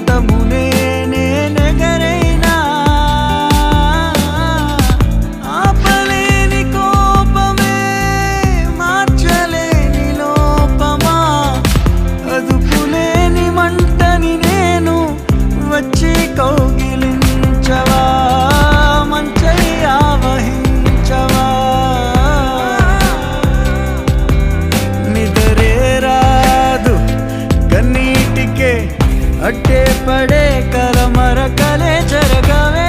పదమునే నేనెగరైనా ఆపలేని కోపమే మార్చలేని లోపమా అదుపులేని మంటని నేను వచ్చి కౌగిలించవా మంచై ఆవహించవా నిదరే రాదు కన్నీటికే అట్టే పడే కలమరకలే జరగవే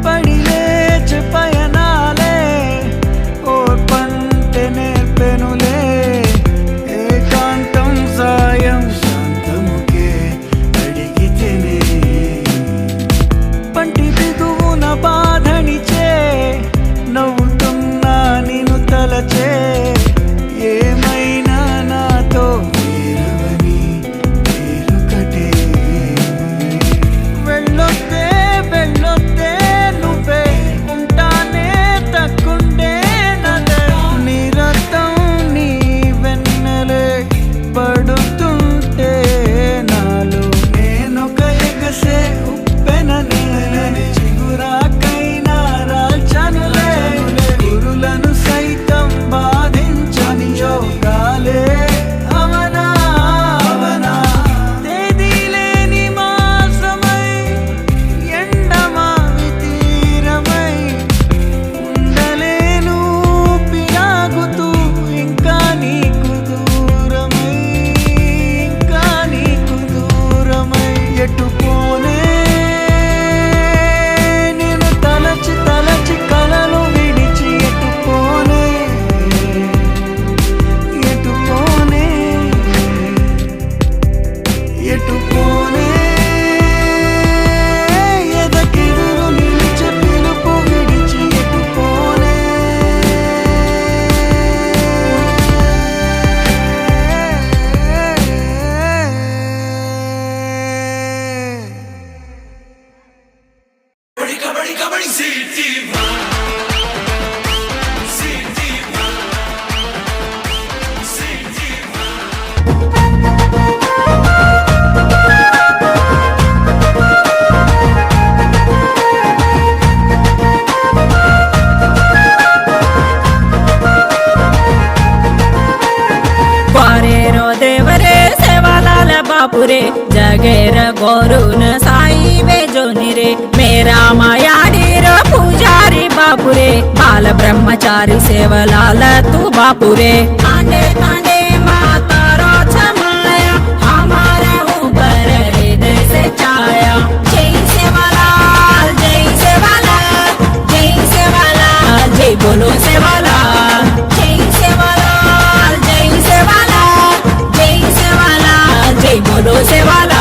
పడిలేచి పయనాలే ఓర్పంటే నేర్పెనులే ఏకాంతం సాయం శాంతముకే అడిగితేనే పంటి బిగువున బాధనిచే నవ్వుతున్నా నిన్ను తలచే ఏమైనా నాతో వేరవని వేరొకటే వెళ్ళొద్దే వెళ్ళొద్దే నువ్వే ఉంటానే తక్కుండే నదే నిరతం నీ వెన్నెలే పడుతుంటే నాలో నేనొక ఎగసే ఉప్పెననే చిగురాకైనా రాల్చనులే గురులను సైతం బాధించని యోగాలే అవనా అవనా తేదీలేని మాసమై ఎండమావి తీరమై ఉండలేను పిరాగుతూ ఇంకా నీకు దూరమై ఇంకా నీకు దూరమై ఎటుపోనే నేను తలచి తలచి కలలు విడిచి ఎటుపోనే ఎటుపోనే ఎటుపోనే ఎదకెదురు నిలిచే పిలుపు విడిచి ఎటుపోనే कबड्डी कबड्डी सीटी सीटी सीटी क्वारेरो देवरे सेवालाल बापुरे जगेर गोरुन साई बेजोनी रे मेरा मायाडी रे पूजारी बापुरे बाल ब्रह्मचारी सेवलाल तू बापुरे तांडे तांडे माता रो छमाया हमारे ऊपर हृदय से छाया जय सेवालाल जय सेवालाल जय सेवालाल जय बोलो सेवालाल जय सेवालाल जय सेवालाल जय सेवालाल जय बोलो सेवालाल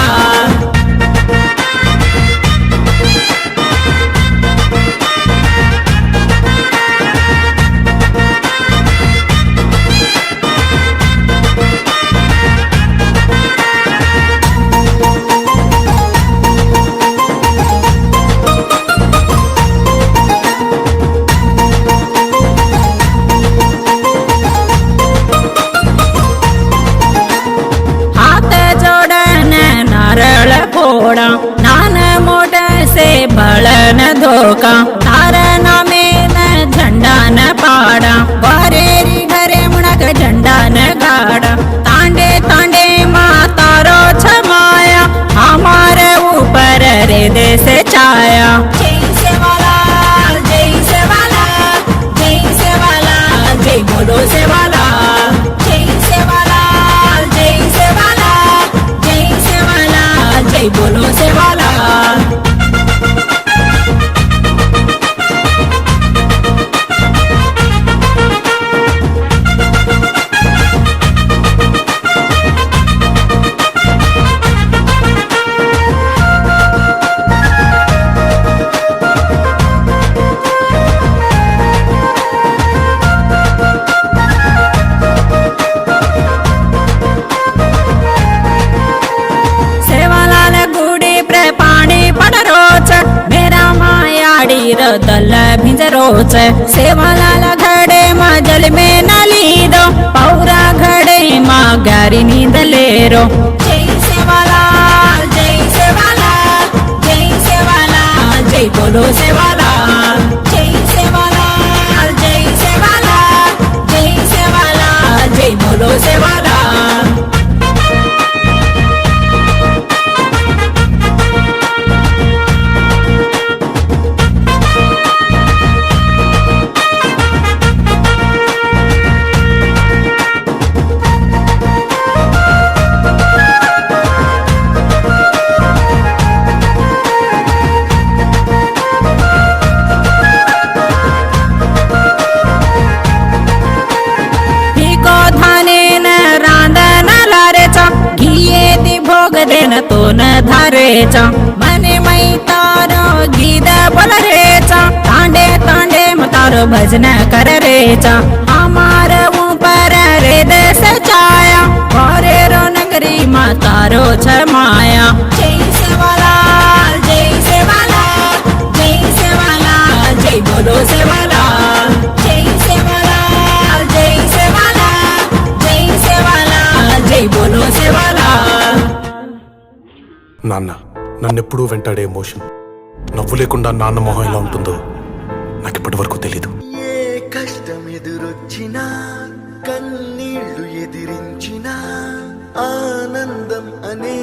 तल भिंजरोच सेवालाल घडे मा जल में न लीदो पौरा घडे मा गारी नींद लेरो जय सेवालाल जय सेवालाल जय सेवालाल जय बोलो सेवालाल जय सेवालाल जय सेवालाल जय सेवालाल जय बोलो सेवालाल देन तो न धारेचा मने मई तारो गीत बोल रेचा तांडे तांडे तारो भजन कर रेचा हमार ऊपर रेद सचाया घरे रो नगरी मा तारो छमाया जय सेवालाल जय सेवालाल जय सेवालाल जय बोलो सेवालाल जय सेवालाल जय सेवालाल जय सेवालाल जय बोलो सेवालाल నాన్న నన్నెప్పుడూ వెంటాడే ఎమోషన్ నవ్వు లేకుండా నాన్న మొహం ఎలా ఉంటుందో నాకు ఇప్పటి వరకు తెలీదు. ఏ కష్టం ఎదురొచ్చినా కన్నీళ్లు ఎదిరించినా ఆనందం అనే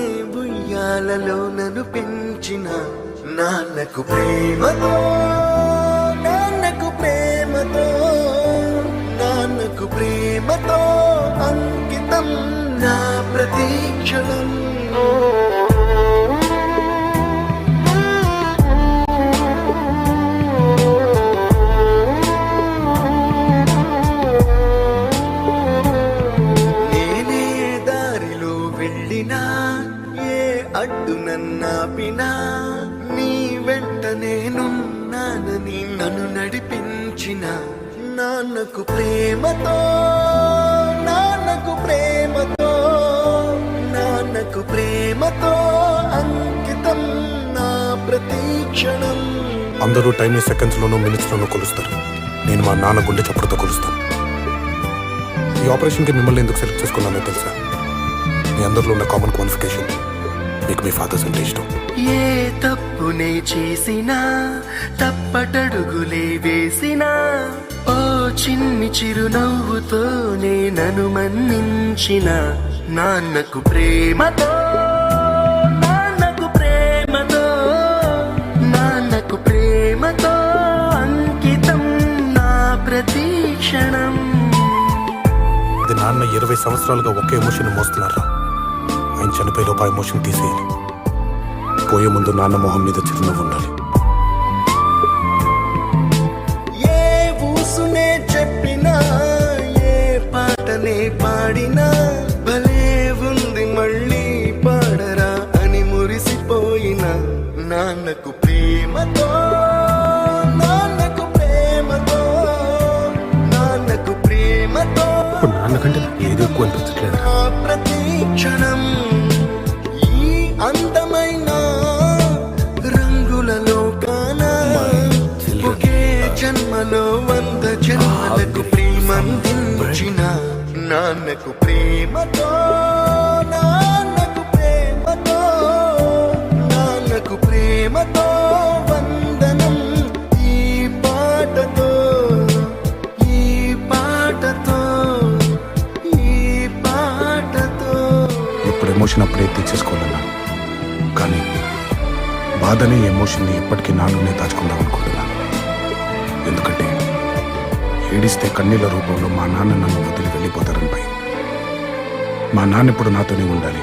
ఉయ్యాలలో నన్ను పెంచిన నాన్నకు ప్రేమతో నాన్నకు ప్రేమతో నాన్నకు ప్రేమతో అంకితం నా ప్రతీక్షణం. అడ్డు నన్నాపినా నీ వెంట నేనున్నానని నన్ను నడిపించిన నాన్నకు ప్రేమతో నాన్నకు ప్రేమతో నాన్నకు ప్రేమతో అంకితం నా ప్రతీక్షణం. అందరూ టైంని సెకండ్స్ లోనూ మినిట్స్ లోనూ కొలుస్తారు. నేను మా నాన్న గుండె చప్పుడుతో కొలుస్తాను. ఈ ఆపరేషన్ కి మిమ్మల్ని ఎందుకు సెలెక్ట్ చేసుకున్నానో తెలుసా? మీ అందరిలో ఉన్న కామన్ క్వాలిఫికేషన్ మీకు మీ ఫాదర్స్ అంటే ఇష్టం. ఏ తప్పునే చేసినా తప్పటడుగులే వేసినా ఓ చిన్ని చిరునవ్వుతోనే నన్ను మన్నించిన నాన్నకు ప్రేమతో నాన్నకు ప్రేమతో నాన్నకు ప్రేమతో అంకితం నా ప్రతీక్షణం. ఇది నాన్న 20 సంవత్సరాలుగా ఒకే ఎమోషన్ మోస్తున్నారా? ఆయన చనిపోయే లోపు ఆ ఎమోషన్ తీసేయాలి. పోయే ముందు నాన్న మొహం మీద చిరునవ్వు ఉండాలి. ఏ ఊసునే చెప్పినా ఏ పాటనే పాడినా భలే ఉంది మళ్ళీ పాడరా అని మురిసిపోయిన నాన్నకు ప్రేమతో నాన్నకు ప్రేమతో నాన్నకు ప్రేమతో నాన్నకంటే ఏది ఎక్కువ అనిపించట్లేదు. ప్రతీక్షణం ఈ అందమైన రంగులలో కానా ఒకే జన్మలో 100 జన్మలకు ప్రేమందించిన నాన్నకు ప్రేమతో నాన్నకు ప్రేమతో నాన్నకు ప్రేమతో వందనం. ఈ పాటతో ఈ పాటతో ఈ పాటతో ఇప్పుడు ఎమోషన్ అప్పుడే తీసేసుకోవాలన్నా, కానీ బాధనే ఎమోషన్ని ఎప్పటికీ నాలోనే దాచుకుందాం అనుకుంటున్నాను. ఎందుకంటే ఏడిస్తే కన్నీళ్ళ రూపంలో మా నాన్న నన్ను వదిలి వెళ్ళిపోతారని భయం. మా నాన్న ఇప్పుడు నాతోనే ఉండాలి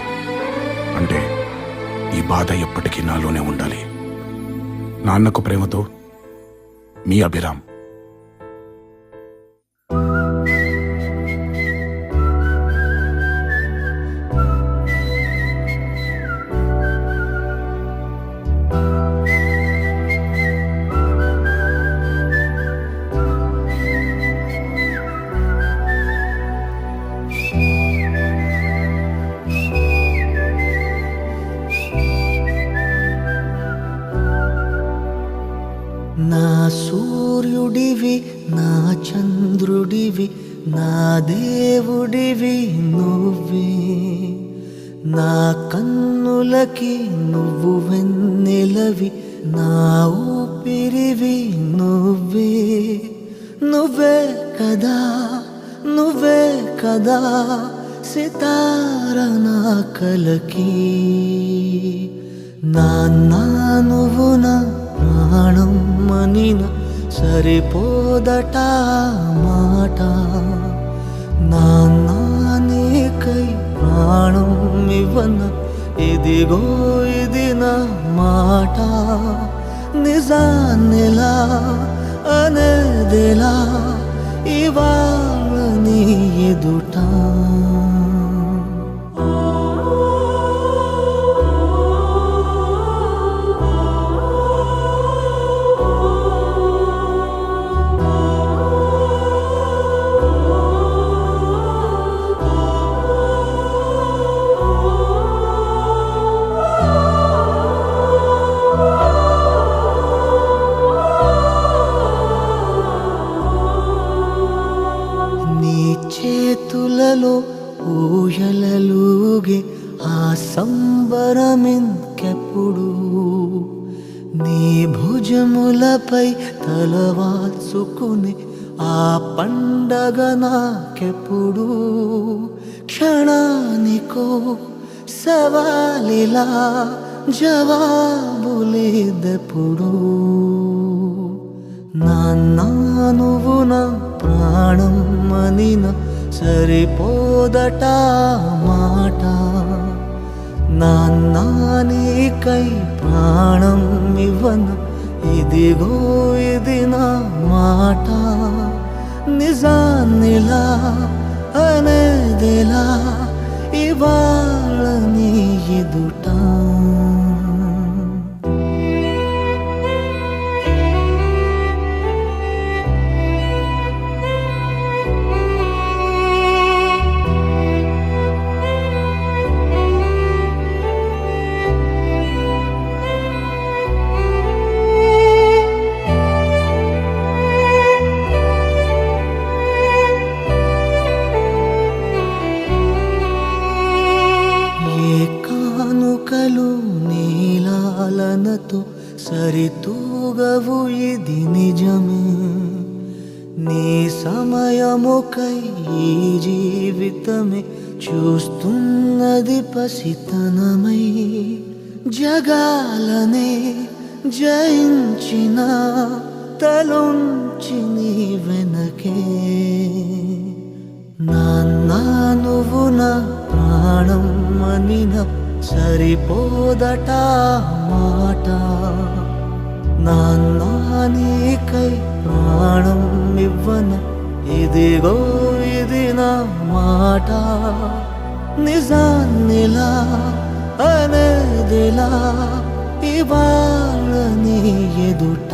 అంటే ఈ బాధ ఎప్పటికీ నాలోనే ఉండాలి. నాన్నకు ప్రేమతో మీ అభిరామ్. నా సూర్యుడివి నా చంద్రుడివి నా దేవుడివి నువ్వే నా కన్నులకి నువ్వు వెన్నెలవి నా ఊపిరివి నువ్వే నువ్వే కదా నువ్వే కదా సితార నా కలకి నాన్న నువ్వు నా ప్రాణం మనిన సరిపోదట మాట నాన్న నీకై ప్రాణం ఇవ్వన ఇదిగో ఇది నా మాట నిజాన్నిలా అనేదిలా ఇవాళ నీ ఎదుట చేతులలో ఊయలలుగే ఆ సంబరమింకెప్పుడు నీ భుజములపై తలవాల్చుకుని ఆ పండగ నాకెప్పుడు క్షణానికో సవాలిలా జవాబులేదెప్పుడు నాన్న నువ్వు నా ప్రాణం మనిన సరిపోదట మాట నాన్న నీకై ప్రాణం ఇవ్వన ఇదిగో ఇది నా మాట నిజాన్నిలా అనేదిలా ఇవాళ నీ ఎదుట నీలాలనతో సరితూగవు ఇది నిజమే నీ సమయముకై ఈ జీవితమే చూస్తున్నది పసితనమై జగాలనే జయించిన తలొంచి నీ వెనకే నాన్న నువ్వు నా ప్రాణం మనిన సరిపోదట మాట నాన్న నీకై ప్రాణం ఇవ్వన ఇదిగో ఇది నా మాట నిజాన్నిలా అనేదిలా ఇవాళ నీ ఎదుట